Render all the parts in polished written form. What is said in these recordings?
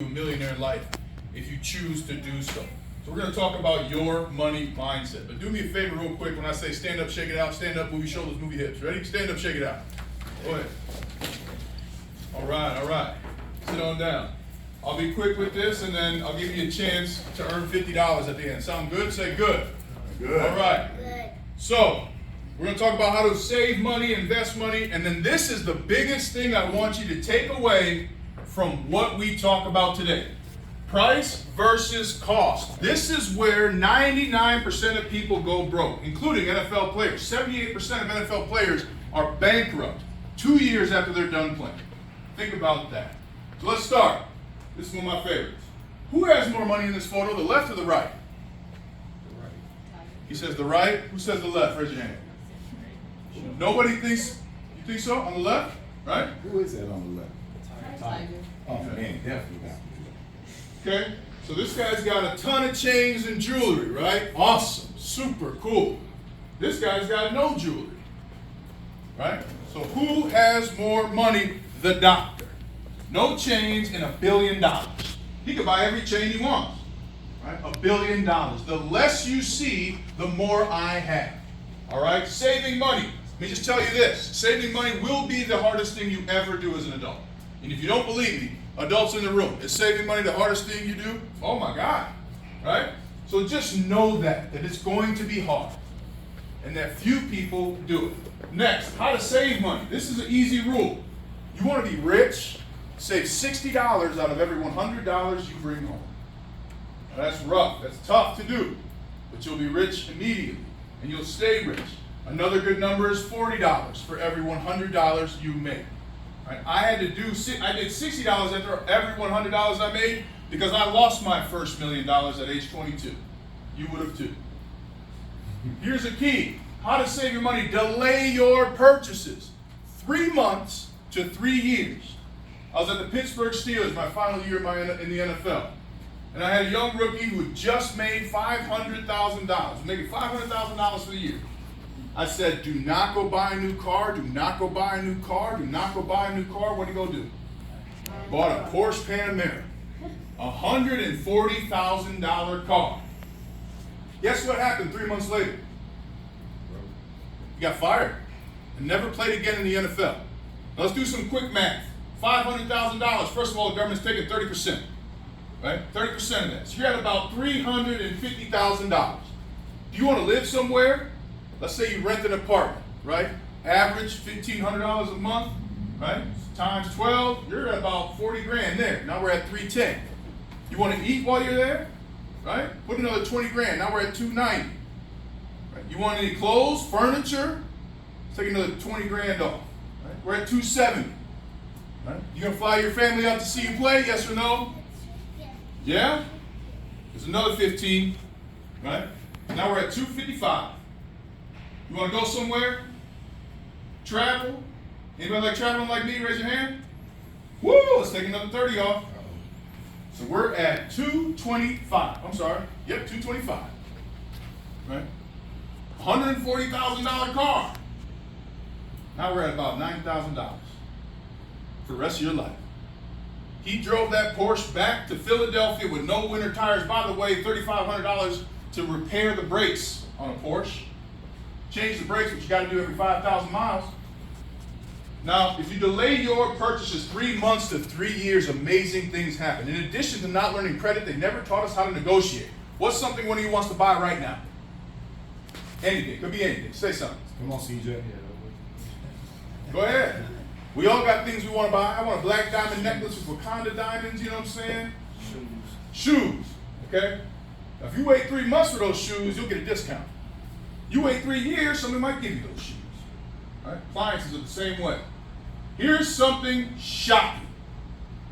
a millionaire life if you choose to do so. So we're going to talk about your money mindset. But do me a favor real quick when I say stand up, shake it out, stand up, move your shoulders, move your hips. Ready? Stand up, shake it out. Go ahead. All right. Sit on down. I'll be quick with this and then I'll give you a chance to earn $50 at the end. Sound good? Say good. Good. All right. Good. So, we're going to talk about how to save money, invest money, and then this is the biggest thing I want you to take away from what we talk about today. Price versus cost. This is where 99% of people go broke, including NFL players. 78% of NFL players are bankrupt 2 years after they're done playing. Think about that. So let's start. This is one of my favorites. Who has more money in this photo, the left or the right? The right. He says the right. Who says the left? Raise your hand. Nobody thinks, you think so? On the left? Right? Who is that on the left? Tiger. Oh, man, definitely not. Okay, so this guy's got a ton of chains and jewelry, right? Awesome, super cool. This guy's got no jewelry, right? So who has more money? The doctor. No chains and $1 billion. He can buy every chain he wants, right? $1 billion. The less you see, the more I have. All right, saving money. Let me just tell you this. Saving money will be the hardest thing you ever do as an adult. And if you don't believe me, adults in the room, is saving money the hardest thing you do? Oh my God, right? So just know that it's going to be hard and that few people do it. Next, how to save money. This is an easy rule. You want to be rich, save $60 out of every $100 you bring home. Now, that's rough, that's tough to do, but you'll be rich immediately and you'll stay rich. Another good number is $40 for every $100 you make. Right? I did $60 after every $100 I made because I lost my first $1 million at age 22. You would have too. Here's a key. How to save your money. Delay your purchases. 3 months to 3 years. I was at the Pittsburgh Steelers my final year in the NFL. And I had a young rookie who had just made $500,000, making $500,000 for the year. I said, do not go buy a new car, do not go buy a new car, do not go buy a new car. What did he go do? Bought a Porsche Panamera, $140,000 car. Guess what happened 3 months later? He got fired and never played again in the NFL. Now let's do some quick math. $500,000. First of all, the government's taking 30%. Right? 30% of that. So you're at about $350,000. Do you want to live somewhere? Let's say you rent an apartment, right? Average $1,500 a month, right? Times 12, you're at about 40 grand there. Now we're at 310. You want to eat while you're there, right? Put another 20 grand. Now we're at 290. Right? You want any clothes, furniture? Let's take another 20 grand off. Right? We're at 270. Right? You gonna fly your family out to see you play? Yes or no? Yeah? There's another 15, right? Now we're at 255. You want to go somewhere? Travel? Anybody like traveling like me? Raise your hand. Woo! Let's take another 30 off. So we're at 225. I'm sorry. Yep, 225. Right? $140,000 car. Now we're at about $9,000 for the rest of your life. He drove that Porsche back to Philadelphia with no winter tires. By the way, $3,500 to repair the brakes on a Porsche. Change the brakes, which you got to do every 5,000 miles. Now, if you delay your purchases 3 months to 3 years, amazing things happen. In addition to not learning credit, they never taught us how to negotiate. What's something one of you wants to buy right now? Anything. Could be anything. Say something. Come on, CJ. Go ahead. We all got things we want to buy. I want a black diamond necklace with Wakanda diamonds, you know what I'm saying? Shoes. Okay? Now, if you wait 3 months for those shoes, you'll get a discount. You wait 3 years, somebody might give you those shoes. Right? Appliances are the same way. Here's something shocking.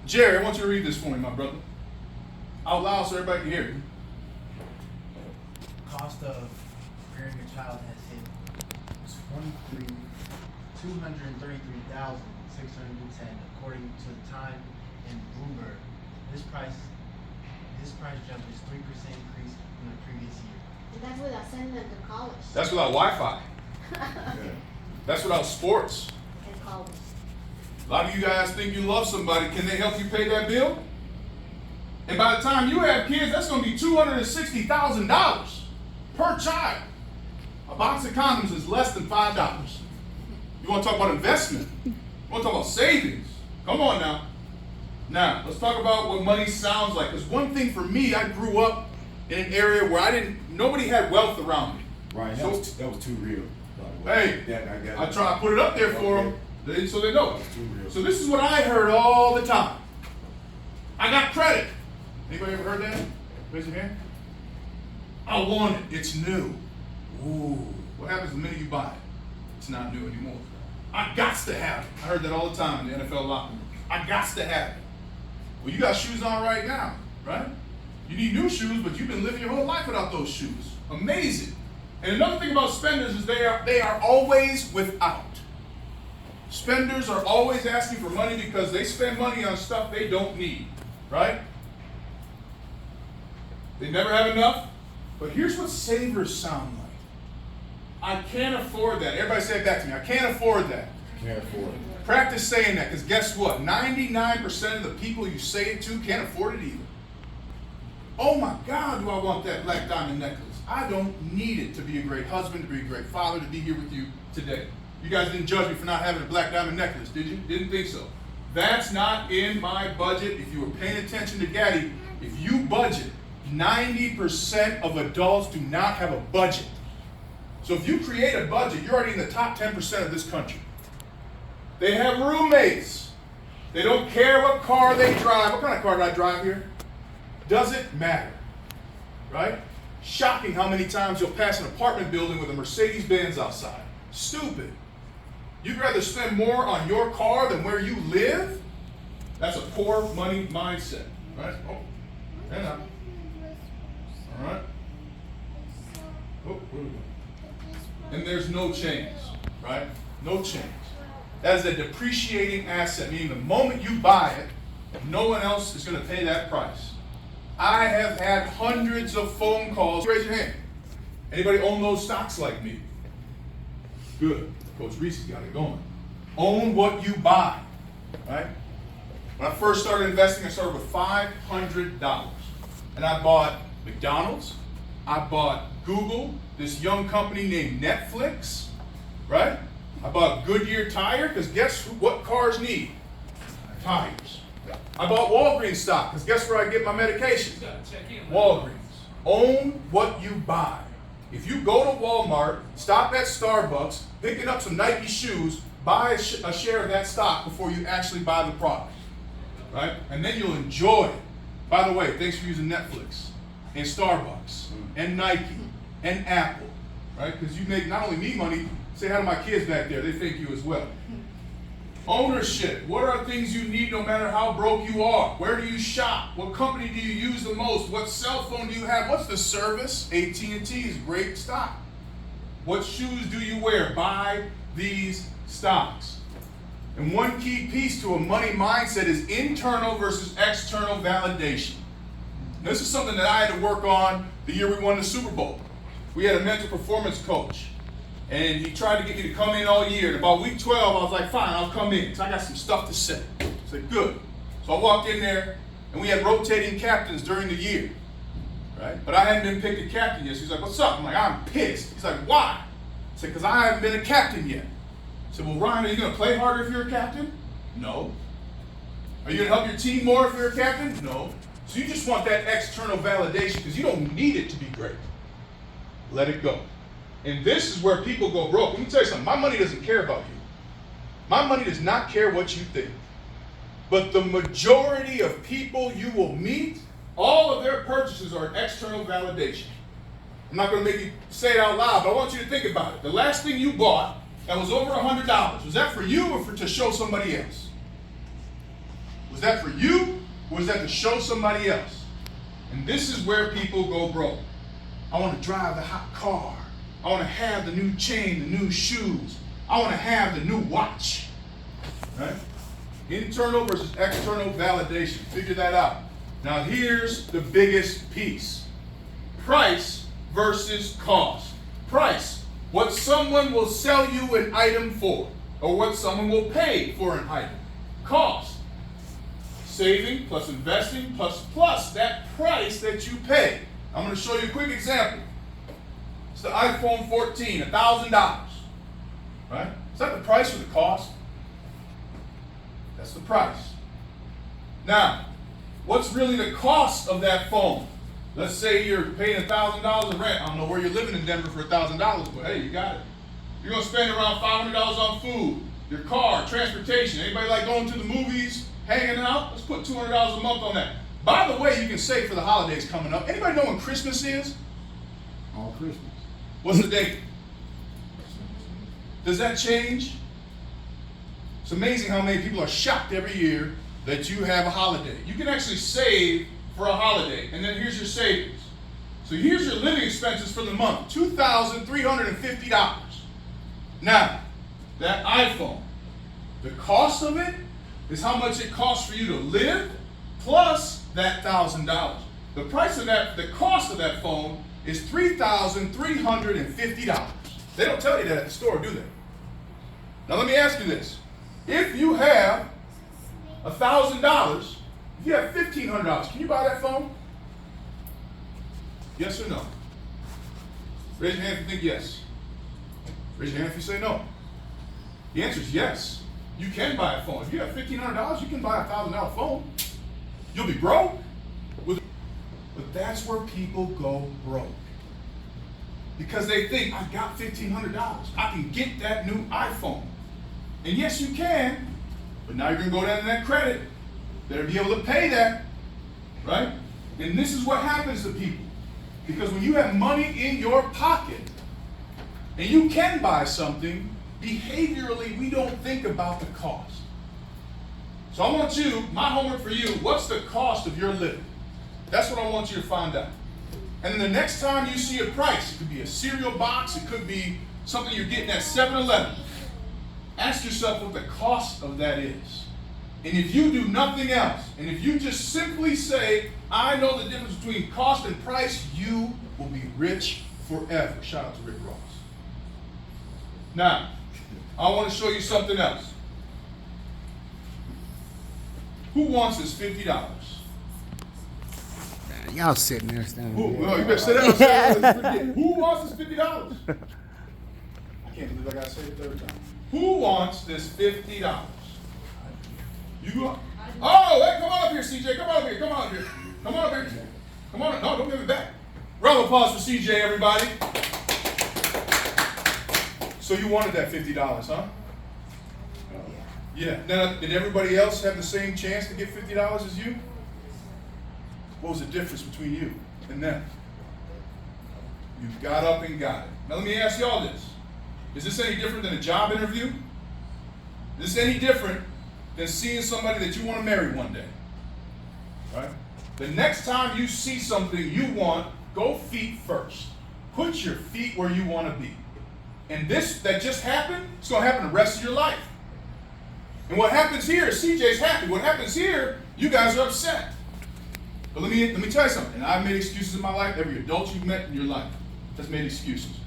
Jerry, I want you to read this for me, my brother. Out loud so everybody can hear you. Cost of rearing a child has hit $233,610 according to the Time and Bloomberg. This price jump is 3% increase from the previous year. That's without sending them to college. That's without Wi-Fi. That's without sports. And college. A lot of you guys think you love somebody. Can they help you pay that bill? And by the time you have kids, that's going to be $260,000 per child. A box of condoms is less than $5. You want to talk about investment? You want to talk about savings? Come on now. Now, let's talk about what money sounds like. Because one thing for me, I grew up in an area where nobody had wealth around me. Ryan, So- that was too real. by the way. Hey, That, I try to put it up there for Okay. them so they know. That's too real. So this is what I heard all the time. I got credit. Anybody ever heard that? Raise your hand. I want it. It's new. Ooh. What happens the minute you buy it? It's not new anymore. I got to have it. I heard that all the time in the NFL locker room. I got to have it. Well, you got shoes on right now, right? You need new shoes, but you've been living your whole life without those shoes. Amazing. And another thing about spenders is they are always without. Spenders are always asking for money because they spend money on stuff they don't need, right? They never have enough. But here's what savers sound like. I can't afford that. Everybody say it back to me. I can't afford that. Can't afford it. Practice saying that, because guess what? 99% of the people you say it to can't afford it either. Oh my God, do I want that black diamond necklace? I don't need it to be a great husband, to be a great father, to be here with you today. You guys didn't judge me for not having a black diamond necklace, did you? Didn't think so. That's not in my budget. If you were paying attention to Gaddy, if you budget, 90% of adults do not have a budget. So if you create a budget, you're already in the top 10% of this country. They have roommates. They don't care what car they drive. What kind of car did I drive here? Doesn't matter, right? Shocking how many times you'll pass an apartment building with a Mercedes-Benz outside. Stupid. You'd rather spend more on your car than where you live? That's a poor money mindset, right? Oh, hang on. All right. Oh, where we go? And there's no change, right? No change. That is a depreciating asset, meaning the moment you buy it, no one else is going to pay that price. I have had hundreds of phone calls. Raise your hand. Anybody own those stocks like me? Good. Coach Reese got it going. Own what you buy, right? When I first started investing, I started with $500. And I bought McDonald's. I bought Google, this young company named Netflix, right? I bought Goodyear tire, because guess what cars need? Tires. I bought Walgreens stock, because guess where I get my medication? Walgreens. Own what you buy. If you go to Walmart, stop at Starbucks, picking up some Nike shoes, buy a share of that stock before you actually buy the product, right? And then you'll enjoy it. By the way, thanks for using Netflix and Starbucks and Nike and Apple, right? Because you make not only me money, say hi to my kids back there, they thank you as well. Ownership. What are things you need no matter how broke you are? Where do you shop? What company do you use the most? What cell phone do you have? What's the service? AT&T is great stock. What shoes do you wear? Buy these stocks. And one key piece to a money mindset is internal versus external validation. This is something that I had to work on the year we won the Super Bowl. We had a mental performance coach. And he tried to get me to come in all year. And about week 12, I was like, fine, I'll come in. So I got some stuff to say. I said, good. So I walked in there, and we had rotating captains during the year. Right? But I hadn't been picked a captain yet. So he's like, what's up? I'm like, I'm pissed. He's like, why? I said, because I haven't been a captain yet. I said, well, Ryan, are you going to play harder if you're a captain? No. Are you going to help your team more if you're a captain? No. So you just want that external validation because you don't need it to be great. Let it go. And this is where people go broke. Let me tell you something. My money doesn't care about you. My money does not care what you think. But the majority of people you will meet, all of their purchases are an external validation. I'm not going to make you say it out loud, but I want you to think about it. The last thing you bought that was over $100, was that for you or to show somebody else? Was that for you or was that to show somebody else? And this is where people go broke. I want to drive the hot car. I want to have the new chain, the new shoes. I want to have the new watch. Right? Internal versus external validation. Figure that out. Now here's the biggest piece. Price versus cost. Price. What someone will sell you an item for, or what someone will pay for an item. Cost. saving plus investing plus that price that you pay. I'm going to show you a quick example. It's the iPhone 14, $1,000. Right? Is that the price or the cost? That's the price. Now, what's really the cost of that phone? Let's say you're paying $1,000 in rent. I don't know where you're living in Denver for $1,000, but hey, you got it. You're going to spend around $500 on food, your car, transportation. Anybody like going to the movies, hanging out? Let's put $200 a month on that. By the way, you can save for the holidays coming up. Anybody know when Christmas is? On Christmas. What's the date? Does that change? It's amazing how many people are shocked every year that you have a holiday. You can actually save for a holiday, and then here's your savings. So here's your living expenses for the month, $2,350. Now, that iPhone, the cost of it is how much it costs for you to live plus that $1,000. The price of that, the cost of that phone is $3,350. They don't tell you that at the store, do they? Now let me ask you this. If you have $1,000, if you have $1,500, can you buy that phone? Yes or no? Raise your hand if you think yes. Raise your hand if you say no. The answer is yes. You can buy a phone. If you have $1,500, you can buy a $1,000 phone. You'll be broke. But that's where people go broke. Because they think, I got $1,500. I can get that new iPhone. And yes, you can. But now you're going to go down to that credit. Better be able to pay that. Right? And this is what happens to people. Because when you have money in your pocket, and you can buy something, behaviorally, we don't think about the cost. So I want you, my homework for you, what's the cost of your living? That's what I want you to find out. And then the next time you see a price, it could be a cereal box, it could be something you're getting at 7-Eleven. Ask yourself what the cost of that is. And if you do nothing else, and if you just simply say, I know the difference between cost and price, you will be rich forever. Shout out to Rick Ross. Now, I want to show you something else. Who wants this $50? Y'all sitting there standing. Well, you better sit down. Who wants this $50? I can't believe I gotta say it the third time. Who wants this $50? You go. Oh, hey, come on up here, CJ. Come on up here. Come on up here. Come on up here. Come on. No, don't give it back. Round of applause for CJ, everybody. So you wanted that $50, huh? Yeah. Now, did everybody else have the same chance to get $50 as you? What was the difference between you and them? You got up and got it. Now let me ask y'all this. Is this any different than a job interview? Is this any different than seeing somebody that you want to marry one day? Right? The next time you see something you want, go feet first. Put your feet where you want to be. And this that just happened, it's going to happen the rest of your life. And what happens here is CJ's happy. What happens here, you guys are upset. But let me tell you something. And I've made excuses in my life. Every adult you've met in your life has made excuses.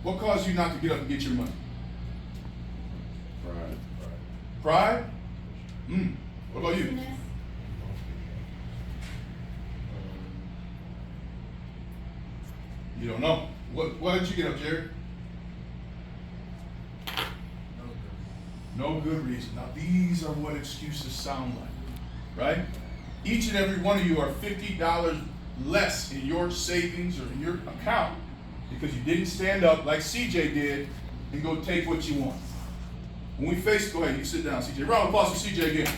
What caused you not to get up and get your money? Pride? What about you? You don't know. Why did you get up, Jerry? No good reason. Now these are what excuses sound like, right? Each and every one of you are $50 less in your savings or in your account because you didn't stand up like CJ did and go take what you want. When we face, go ahead, you sit down, CJ. Round of applause for CJ again.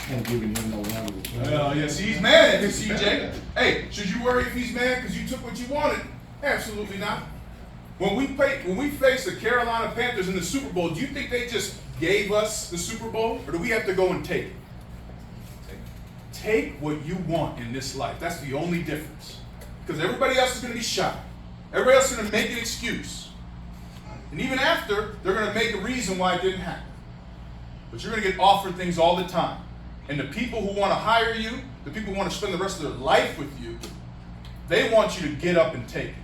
I'm giving him no round of applause. Well, yes, he's mad at you, CJ. Hey, should you worry if he's mad because you took what you wanted? Absolutely not. When we face the Carolina Panthers in the Super Bowl, do you think they just gave us the Super Bowl, or do we have to go and take it? Take what you want in this life. That's the only difference. Because everybody else is going to be shy. Everybody else is going to make an excuse. And even after, they're going to make a reason why it didn't happen. But you're going to get offered things all the time. And the people who want to hire you, the people who want to spend the rest of their life with you, they want you to get up and take it.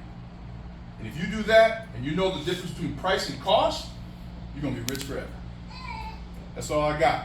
And if you do that, and you know the difference between price and cost, you're going to be rich forever. That's all I got.